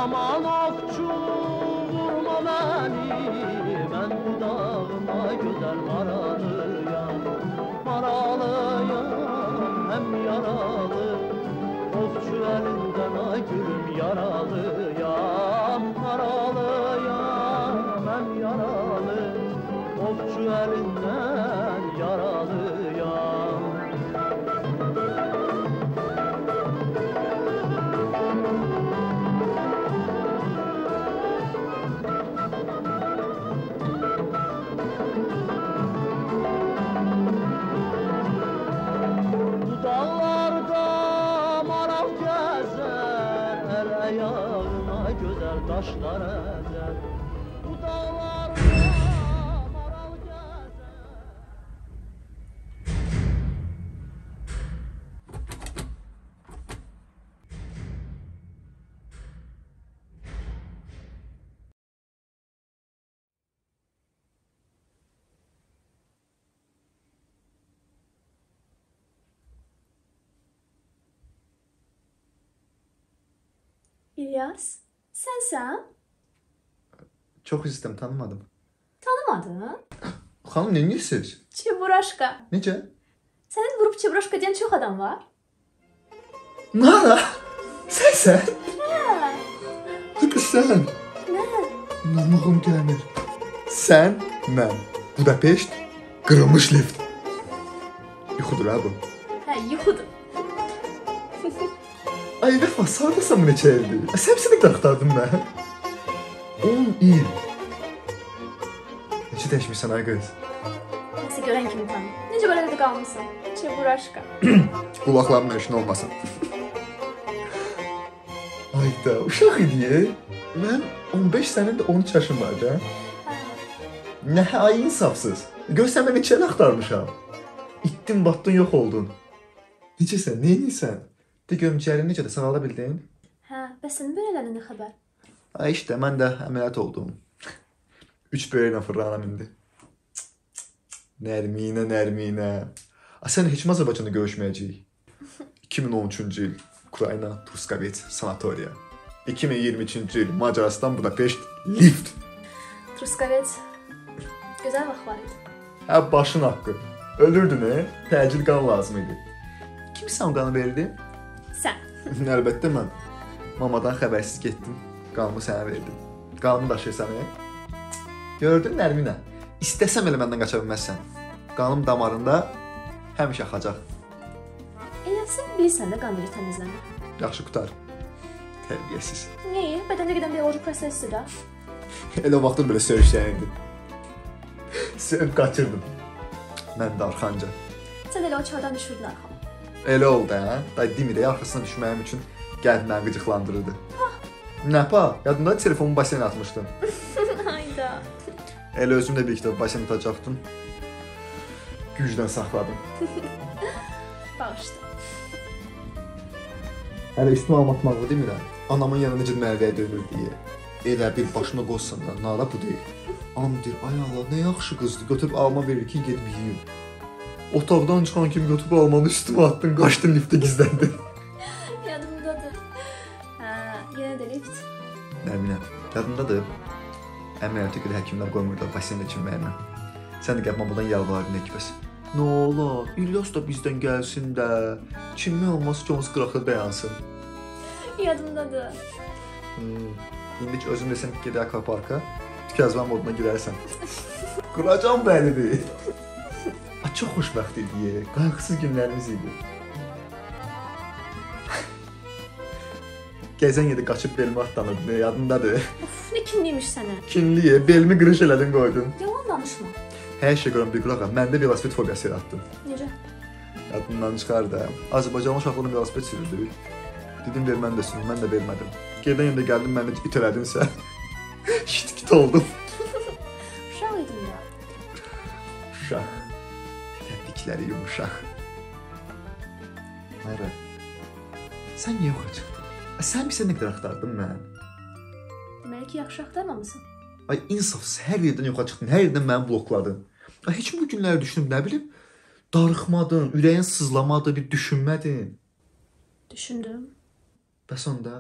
Aman ovçu vurma beni, ben bu dağıma güzel maralıyam. Maralıyam hem yaralı, ovçu elinden ay gülüm yaralıyam. Maralıyam hem yaralı, ovçu elinden yaralıyam. Taşlar ezer, bu dağlarda maral gezer. İlyas, sensən? Çox istəm, tanımadım. Tanımadın? Xanım, nə edirsiniz? Çeburaşka. Necə? Sənin vurub çeburaşka deyən çox adam var. Nara? Sən? Hə. Qız sən? Nə? İnanmağım gəlmir. Sən, mən. Budapeşt, qırılmış lift. Yuxudur ha bu. Hə, yuxudur. Ay vəfa, sağdasan bu neçə ildir? Səmsini axtardım mən. 10 il. Necə dəyişmişsən ay qız? Nəsə görən kimi tanı. Necə belə də qalmısan? Çeburaşka. Qulaqlarımla işin olmasın. Ayda, uşaq idi. Mən 15 sənin də 13 yaşım var da. Nə ay insafsız. Görsən mən neçə il axtarmışam. İtdin, batdın, yox oldun. Necəsən, nə edirsən? De görüm cərin necə də sağala bildin? Hə, bəs sənin böyrələrinə nə xəbər? Ay işte, mən də əməliyyat oldum. 3 böyrəklə fırlanam indi. Nərminə, Nərminə. Sən heç mi Azərbaycanda görüşməyəcəyik? 2013-cü il Ukrayna, Truskavets, sanatoriya. 2023-cü il Macarıstan, Budapeşt, lift. Truskavets. Gözəl vaxt var idi. Hə, başın haqqı. Ölürdün, təcil qan lazım idi. Kim sən qanı verdi? Sən. Əlbəttə mən. Mamadan xəbərsiz getdim. Qanımı sənə verdim. Qanımı daşıyırsan, Gördün Nərminə? İstəsəm elə məndən qaça bilməzsən. Qanım damarında həmişə axacaq. Sən bilirsən də qan verir təmizlənir. Yaxşı qutar. Tərbiyəsiz. Niyə? Bədəndə gedən bioloji prosesdir da. Elə o vaxtın belə söyüşləyirdim. Sövq qaçırdım. Mən də arxanca. Sən elə o çaydan düşürdün arxama. Elə oldu, hə? Day Dimidə arxasına düşməyim üçün gəlib məni qıcıqlandırırdı. Nə pa? Yadında telefonumu basenə atmışdım. Hayda. Elə özüm də bir kitabı basenə tutacaqdım. Gücdən saxladım. Bağışla. Hələ üstümə almatmağı demirəm. Anamın yanına necə mərvəyə dönür deyə. Elə bir başına qoysan da, nara bu deyil. Anam deyir, ay Allah, nə yaxşı qızdır. Götürüb alma verir ki, gedib yiyim. Otaqdan çıxan kimi götürüb almanı üstümə attın, qaçdın liftə gizləndin. Yadımdadır. Hə, yenə də lift. Nərminə, yadındadır. Əməliyyata görə həkimlər qoymurlar basenə çimməyə. Sən də gəlib mamadan yalvarırdın ekbəs. Nə ola, İlyas da bizdən gəlsin də. Çimmək olmaz ki, ons qıraqda dayansın. Yadımdadır. İndi ki, özüm desəm ki, gedək akvaparka, tükəzmə moduna girərsən. Quracam bəlidir. Çox xoşbəxt idi, qayğısız günlərimiz idi. Gəzən yerdə qaçıb belimi atlanırdı, yadındadır. Of, nə kinliymiş sənə. Kinliyə, belimi qırış elədin, qoydun. Yalan danışma. Hər şey görən bir qulağa, məndə velosiped fobiyası yaratdın. Necə? Yadından çıxar da. Azərbaycanlı uşaqlarla velosiped sürürdük. Dedim, ver mən də sürüm, mən də vermədim. Gedən yerdə gəldim, mən də itələdinsə, şit oldum. Uşaq idim ya. Uşaq. Təbrikləri yumuşaq. Mara, sən niyə yoxa çıxdın? Sən bizə nə qədər axtardın mən? Deməli ki, yaxşı axtarmamısan. Ay, insafsız, hər yerdən yoxa çıxdın, hər yerdən məni blokladın. Ay, heç mi bu günləri düşünüb, nə bilim, darıxmadın, ürəyin sızlamadı, bir düşünmədin. Düşündüm. Bəs onda?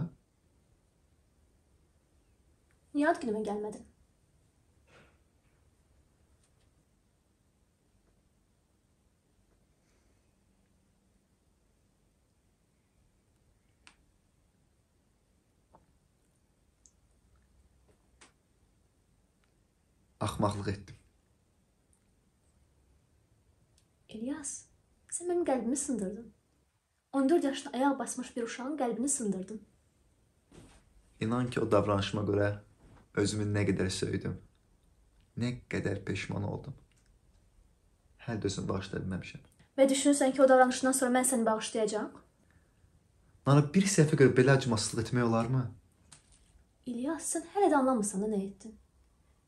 Niyə ad günümə gəlmədin? Axmaqlıq etdim. İlyas, sən mənim qəlbimi sındırdın. 14 yaşında ayaq basmış bir uşağın qəlbini sındırdın. İnan ki, o davranışıma görə özümü nə qədər söydüm, nə qədər peşman oldum. Hələ də özümü bağışlaya bilməmişəm. Və düşünürsən ki, o davranışından sonra mən səni bağışlayacağam? Nara, bir səhvə görə belə acımasızlıq etmək olarmı? İlyas, sən hələ də anlamırsan da nə etdin?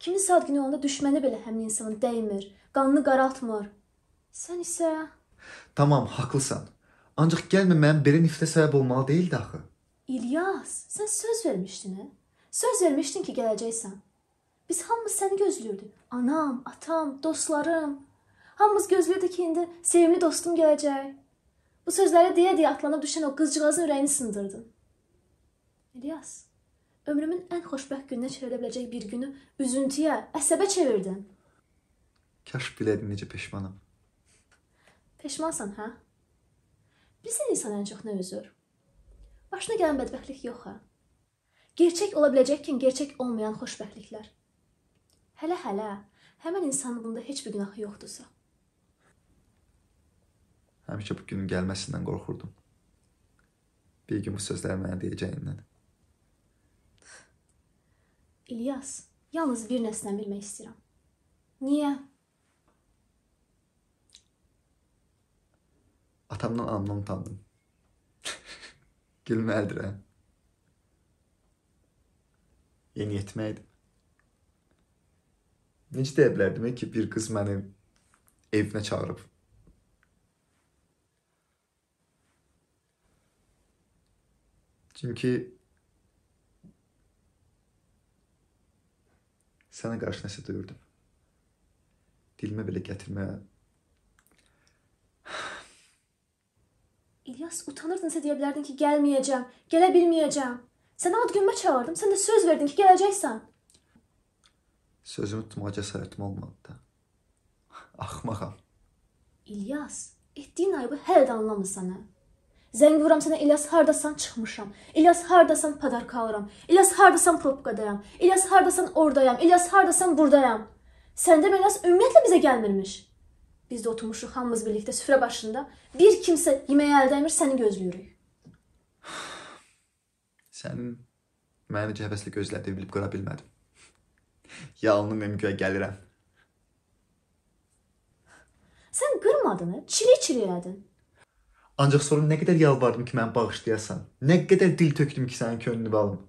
Kimin ad günü olanda düşməni belə həmin insanın dəymir, qanını qaraltmır. Sən isə... Tamam, haqlısan. Ancaq gəlmə mənim belə nifrətə səbəb olmalı deyildi axı. İlyas, sən söz vermişdin, hə? Söz vermişdin ki, gələcəksən. Biz hamımız səni gözlüyorduk. Anam, atam, dostlarım. Hamımız gözlüyorduk ki, indi sevimli dostum gələcək. Bu sözləri deyə-deyə atlanıb düşən o qızcığazın ürəyini sındırdın. İlyas, ömrümün ən xoşbəxt gününə çevirə biləcək bir günü üzüntüyə, əsəbə çevirdin. Kaş biləydim necə peşmanam. Peşmansan, hə? Bilsən insan ən çox nə üzür? Başına gələn bədbəxtlik yox, hə? Gerçək ola biləcəkkən gerçək olmayan xoşbəxtliklər. Hələ, həmən insanın bunda heç bir günahı yoxdursa. Həmişə bu günün gəlməsindən qorxurdum. Bir gün bu sözləri mənə deyəcəyindən. İlyas, yalnız bir nəsdən bilmək istəyirəm. Niyə? Atamdan anlamı utandım. Gülməlidir, hə? Yeni yetməydim. Necə deyə bilərdim ki, bir qız məni evinə çağırıb. Çünki sənə qarşı nəsə duyurdum. Dilimə belə gətirməyə. İlyas, utanırdınsa deyə bilərdin ki, gəlməyəcəm, gələ bilməyəcəm. Səni ad günümə çağırdım, sən də söz verdin ki, gələcəksən. Sözümü tutmağa cəsarətim olmadı da. Axmağam. İlyas, etdiyin ayıbı hələ də anlamırsan, hə? Zəng vuram sənə, İlyas, hardasan, çıxmışam. İlyas, hardasan, padarka alıram. İlyas, hardasan, propkadayam. İlyas, hardasan, oradayam. İlyas, hardasan, buradayam. Sən demə, İlyas, ümumiyyətlə bizə gəlmirmiş. Biz də oturmuşuq hamımız birlikdə süfrə başında. Bir kimsə yeməyə əl dəymir, səni gözləyirik. Sənin məni necə həvəslə gözlədiyini bilib qıra bilmədim. Yalnız mümküyə gəlirəm. Sən qırmadın, çili-çili elədin. Ancaq sonra nə qədər yalvardım ki, məni bağışlayasan. Nə qədər dil tökdüm ki, sənin könlünü alım.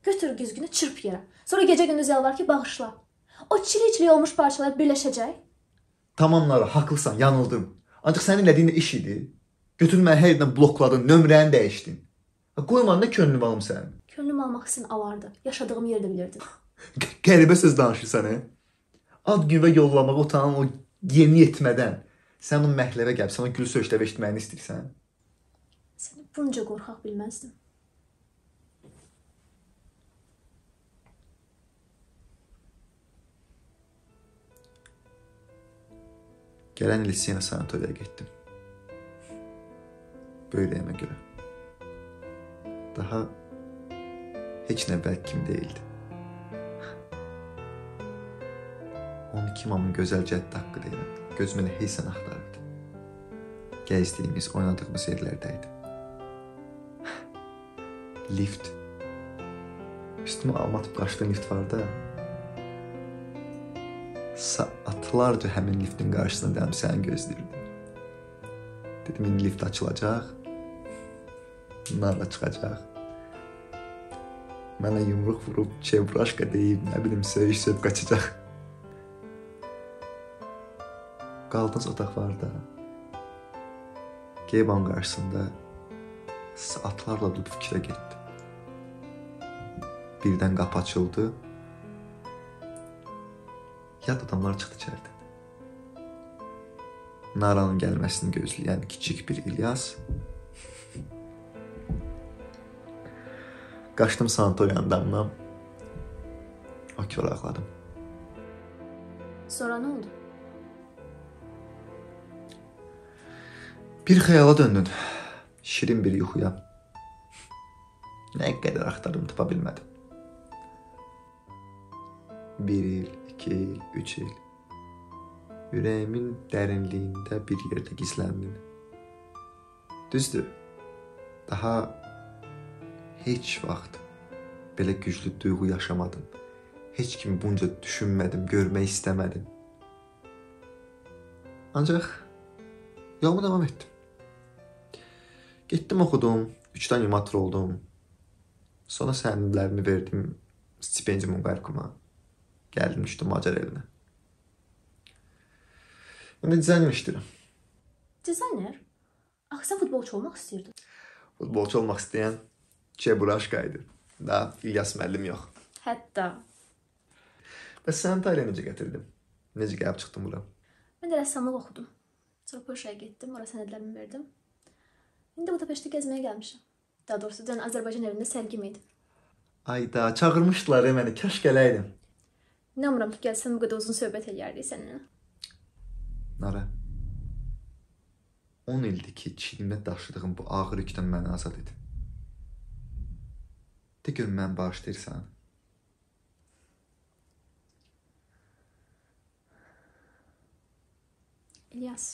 Götür güzgünü, çırp yerə. Sonra gecə gündüz yalvar ki, bağışla. O çili-çili olmuş parçalar birləşəcək. Tamamları, haqlısan, yanıldım. Ancaq sənin elədiyin iş idi. Götür məni hər yerdən blokladın, nömrəni dəyişdin. Qoymadın da könlünü alım sənin. Könlüm almaq üçün avardı. Yaşadığım yerdə bilirdin. Qəribə söz danışırsan, hə? Ad günə yollamağa utanan o yeni yetmədən sən onu məhləvə gəlib, sən o gül söhüşləvə eşitməyini istəyirsən. Səni bunca qorxaq bilməzdim. Gələn il yenə sanatoriyaya getdim. Böyrəyimə görə. Daha heç nə bəlkə kimi deyildi. 12 mamın gözəl cəhd haqqı deyiləm. Gözümə nə heysən axtarırdı. Gəzdiyimiz, oynadığımız yerlərdəydi. Lift. Üstümə almatıb qaçdığım lift var da. Saatlarca həmin liftin qarşısında dayanıb səni gözləyirdim. Dedim, indi lift açılacaq. Narla çıxacaq. Mənə yumruq vurub, çevraşqa deyib, nə bilim, söyüb qaçacaq. Qaldığınız otaq var da. Geyban qarşısında saatlarla durub fikrə getdim. Birdən qapı açıldı. Yad adamlar çıxdı içəridən. Naranın gəlməsini gözləyən kiçik bir İlyas. Qaçdım sanatoriyanın damına. okey ayaqladım. Sonra nə oldu? Bir xəyala döndün. Şirin bir yuxuya. Nə qədər axtardım, tapa bilmədim. 1 il, 2 il, 3 il. Ürəyimin dərinliyində bir yerdə gizləndin. Düzdür, daha heç vaxt belə güclü duyğu yaşamadım. Heç kimi bunca düşünmədim, görmək istəmədim. Ancaq yoluma davam etdim. Getdim, oxudum, 3-dən yumatır oldum. Sonra sənədlərimi verdim stipendiumun qarqıma. Gəldim, düşdüm Macar elinə. Mən dizayner işləyirəm. Dizayner? Axı sən futbolçu olmaq istəyirdin. Futbolçu olmaq istəyən Çeburashka idi. Da İlyas müəllim yox. Hətta. Bəs sən Tayland'a necə gətirdim? Necə gəlib çıxdın bura? Mən də rəssamlıq oxudum. Sonra Polşaya getdim, ora sənədlərimi verdim. İndi Budapeştə gəzməyə gəlmişəm. Daha doğrusu dünən Azərbaycan evində sərgim idi. Ayda, çağırmışdılar məni, kaş gələydim. İnanmıram ki, gəlsən bu qədər uzun söhbət eləyərdik səninlə. Nara, 10 ildir ki, çiynimdə daşıdığım bu ağır yükdən məni azad edin. De görüm mən bağışlayırsan. İlyas,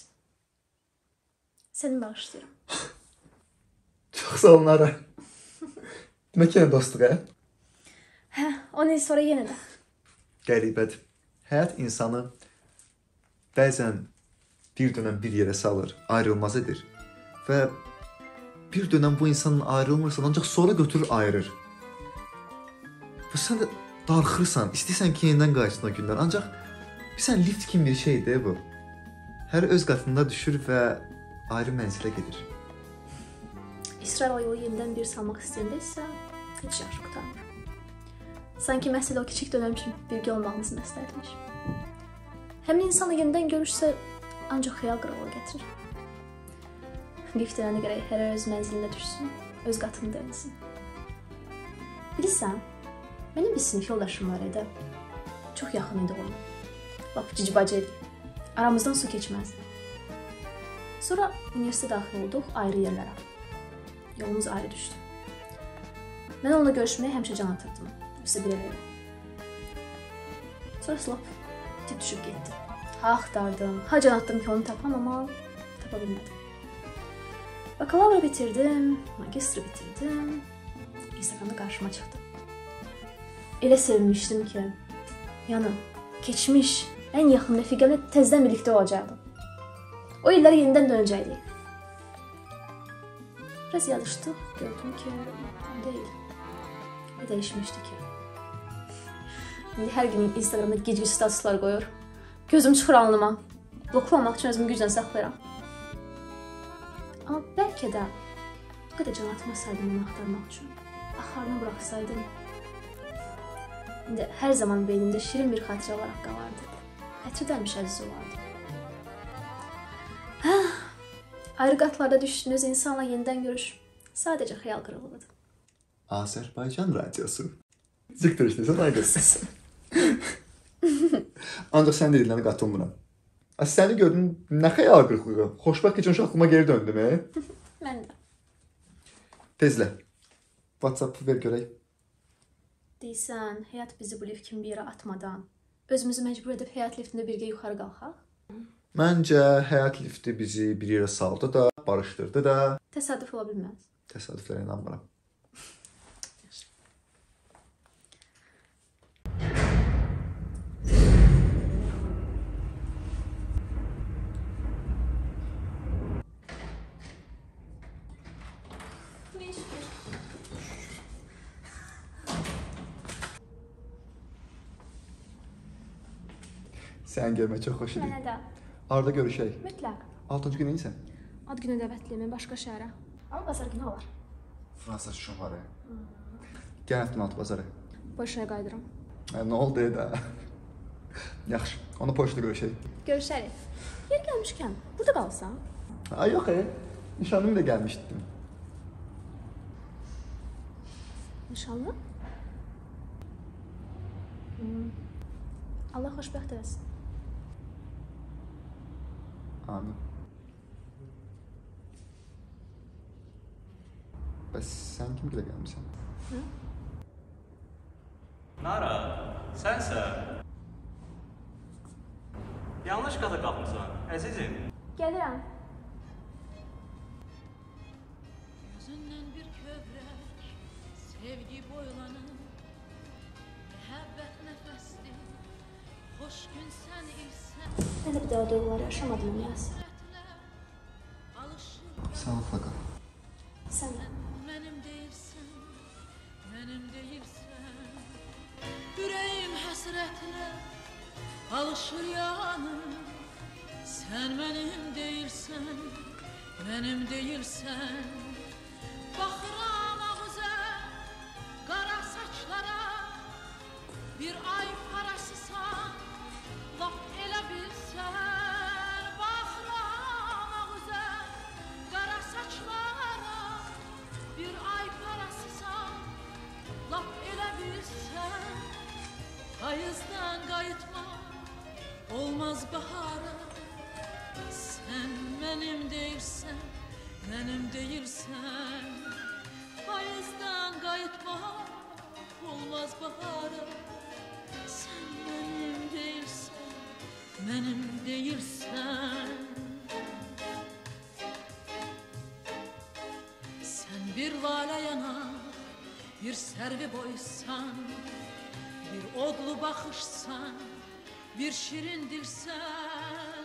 səni bağışlayıram. Çox sağ ol Nara. Demək yenə dostluq, hə? Hə, 10 il sonra yenə də. Qəribədir. Həyat insanı bəzən bir dönəm bir yerə salır, ayrılmaz edir. Və bir dönəm bu insanın ayrılmırsan, ancaq sonra götürür ayırır. Və sən də darxırsan, istəyirsən ki, yenidən qayıtsın o günlər. Ancaq bilirsən, lift kimi bir şeydir bu. Hər öz qatında düşür və ayrı mənzilə gedir. İsrarla yolu yenidən bir salmaq istəyəndə isə heç yaxşı qutarmır. Sanki məsələ o kiçik dönəm üçün birgə olmağımız məsləhətmiş. Həmin insanla yenidən görüşsə ancaq xəyal qırıqlığı gətirir. Lift edənə gərək hər öz mənzilinə düşsün, öz qatını dönülsün. Bilirsən, mənim bir sinif yoldaşım var idi. Çox yaxın idi ona. Lap cici bacı idi. Aramızdan su keçməzdi. Sonra universitetə daxil olduq ayrı yerlərə. Yolumuz ayrı düşdü. Mən onunla görüşməyə həmişə can atırdım. Bizə bir elə. Sonra lap tip düşüb getdi. Ha axtardım, ha can atdım ki onu tapam, amma tapa bilmədim. Bakalavra bitirdim, magistri bitirdim. Instagramda qarşıma çıxdı. Elə sevinmişdim ki, yəni keçmiş, ən yaxın rəfiqəmlə təzədən birlikdə olacaqdım. O illərə yenidən dönəcəkdik. Biraz yazışdıq, gördüm ki, deyil. Ne dəyişmişdi ki? İndi hər gün Instagramda gec-gec statuslar qoyur. Gözüm çıxır alnıma. Bloklamaq üçün özümü güclə saxlayıram. Amma bəlkə də bu qədər can atmasaydım onu axtarmaq üçün, axarına buraxsaydım, indi hər zaman beynimdə şirin bir xatirə olaraq qalardı. Xətri dəlmiş əziz olardı. Ayrı qatlarda düşdüyünüz insanla yenidən görüş sadəcə xəyal qırıqlığıdır. Azərbaycan radiosu. Zıqdır istəyirsən, aydın. Ancaq sən dediklərinə qatılmıram. Səni gördüm, nə xəyal qırıqlığı. Xoşbəxt keçən aklıma geri döndüm, Mən də. Tezlə. WhatsApp ver görək. Deyirsən, həyat bizi bu lift kimi bir yerə atmadan, özümüzü məcbur edib həyat liftində birgə yuxarı qalxaq? Məncə, həyat lifti bizi bir yerə saldı da, barışdırdı da. Təsadüf ola bilməz. Təsadüflərə inanmıram. Sən görmək çox xoş idi. Mənə də. Arada görüşək. Mütləq. 6-cı gün neysən? Ad günü dəvətliyəm, başqa şəhərə. Amma bazar günü olar. Fransa şomarı. Gəl həftən altı bazarı. Polşaya qayıdıram. Nə oldu da? Yaxşı, onu poçtda görüşək. Görüşərik. Yer gəlmişkən, burada qalsan? Yox, nişanlım da gəlmişdim. Nişanlı? Allah xoşbəxt eləsin. Amin. Bəs sən kim gilə gəlmişsən? Nara, sənsən? Yanlış qata qalxmısan, əzizim. Gəlirəm. Gözündən bir kövrək sevgi boylanır, məhəbbət nəfəsdir, xoş gün sən ilsən. Mən də bir daha o duyğuları yaşamadım Yasir. Sağlıqla qal. Sən də. Mənim deyilsən, mənim deyilsən. Ürəyim həsrətlə alışır yanır. Sən mənim deyilsən, mənim deyilsən. Baxıram ağıza, qara saçlara, bir ay parasısan, laf elə bilsən. Baxıram ağıza, qara saçlara, bir ay parasısan, laf elə bilsən. Payızdan qayıtma, olmaz bahara. Sən mənim deyilsən, mənim deyilsən. Payızdan qayıtma, olmaz bahara. Sən mənim deyilsən, mənim deyilsən. Sən bir lalə yanar, bir sərvi boysan, bir odlu baxışsan, bir şirin dilsən.